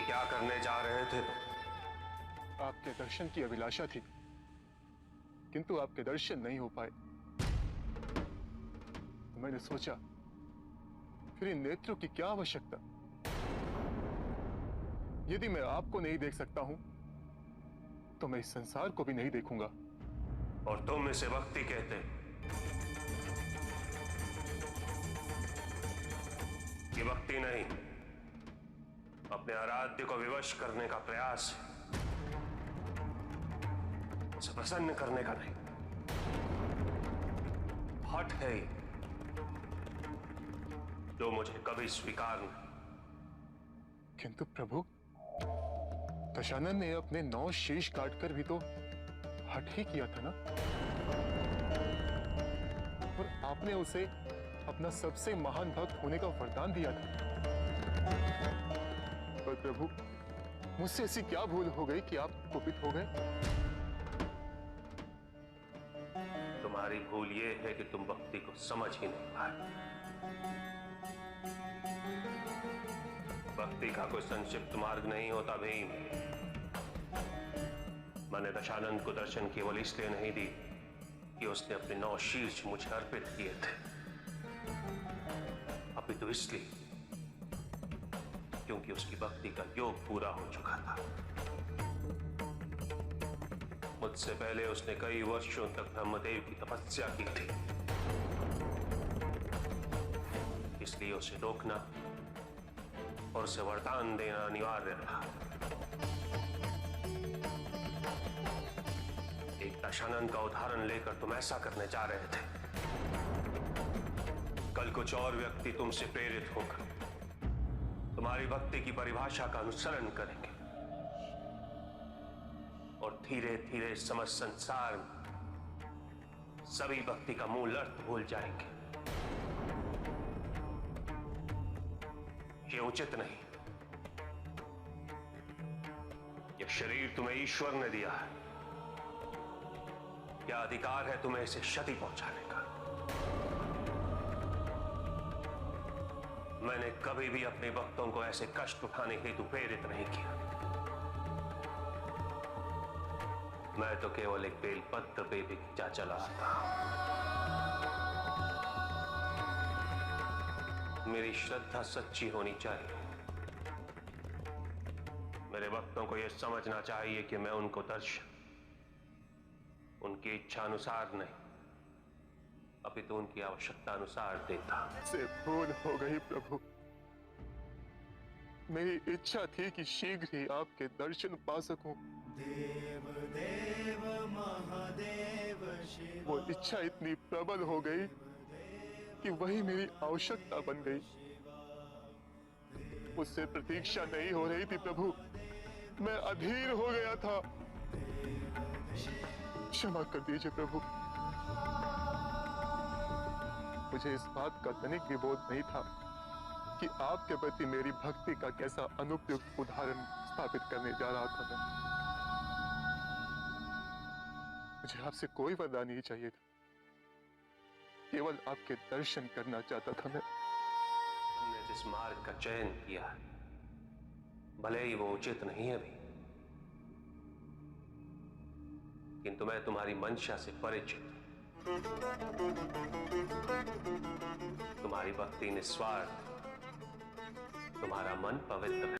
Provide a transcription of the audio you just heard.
क्या करने जा रहे थे? आपके दर्शन की अभिलाषा थी, किंतु आपके दर्शन नहीं हो पाए। तो मैंने सोचा, फिर इन नेत्रों की क्या आवश्यकता? यदि मैं आपको नहीं देख सकता हूं, तो मैं इस संसार को भी नहीं देखूंगा। और तुम इसे भक्ति कहते? ये भक्ति नहीं, अपने आराध्य को विवश करने का प्रयास है, उसे प्रसन्न करने का नहीं। हठ है ये, जो मुझे कभी स्वीकार नहीं। किंतु प्रभु, दशानन ने अपने 9 शीश काटकर भी तो हठ ही किया था ना, और आपने उसे अपना सबसे महान भक्त होने का वरदान दिया था। पर प्रभु, मुझसे ऐसी क्या भूल हो गई कि आप कुपित हो गए? तुम्हारी भूल यह है कि तुम भक्ति को समझ ही नहीं पाए। भक्ति का कोई संक्षिप्त मार्ग नहीं होता भीम। मैंने दशानंद को दर्शन केवल इसलिए नहीं दी कि उसने अपने 9 शीर्ष मुझे अर्पित किए थे, अभी तो इसलिए क्योंकि उसकी भक्ति का योग पूरा हो चुका था। मुझसे पहले उसने कई वर्षों तक ब्रह्मदेव की तपस्या की थी, इसलिए उसे रोकना और उसे वरदान देना अनिवार्य था। एक दशानंद का उदाहरण लेकर तुम ऐसा करने जा रहे थे। कल कुछ और व्यक्ति तुमसे प्रेरित होकर तुम्हारी भक्ति की परिभाषा का अनुसरण करेंगे और धीरे धीरे समस्त संसार में सभी भक्ति का मूल अर्थ भूल जाएंगे। ये उचित नहीं। यह शरीर तुम्हें ईश्वर ने दिया है, क्या अधिकार है तुम्हें इसे क्षति पहुंचाने का? मैंने कभी भी अपने भक्तों को ऐसे कष्ट उठाने हेतु प्रेरित नहीं किया। मैं तो केवल एक बेलपत्र पे भी खींचा चला था। मेरी श्रद्धा सच्ची होनी चाहिए। मेरे भक्तों को यह समझना चाहिए कि मैं उनको दर्शन उनकी इच्छा अनुसार नहीं, अभी तो उनकी आवश्यकता अनुसार देता। से भूल हो गई प्रभु। मेरी इच्छा थी कि शीघ्र ही आपके दर्शन पा सकूं। देव देव महादेव शिव। वो इच्छा इतनी प्रबल हो गई कि वही मेरी आवश्यकता बन गई। उससे प्रतीक्षा नहीं हो रही थी प्रभु, मैं अधीर हो गया था। क्षमा कर दीजिए प्रभु, मुझे इस बात का तनिक भी बोध नहीं था कि आपके प्रति मेरी भक्ति का कैसा अनुपयुक्त उदाहरण स्थापित करने जा रहा था मैं। मुझे आपसे कोई वरदान नहीं चाहिए था, केवल आपके दर्शन करना चाहता था मैं। तुमने जिस मार्ग का चयन किया, भले ही वो उचित नहीं है भी, किंतु मैं तुम्हारी मंशा से परिचित। तुम्हारी भक्ति निस्वार्थ, तुम्हारा मन पवित्र है।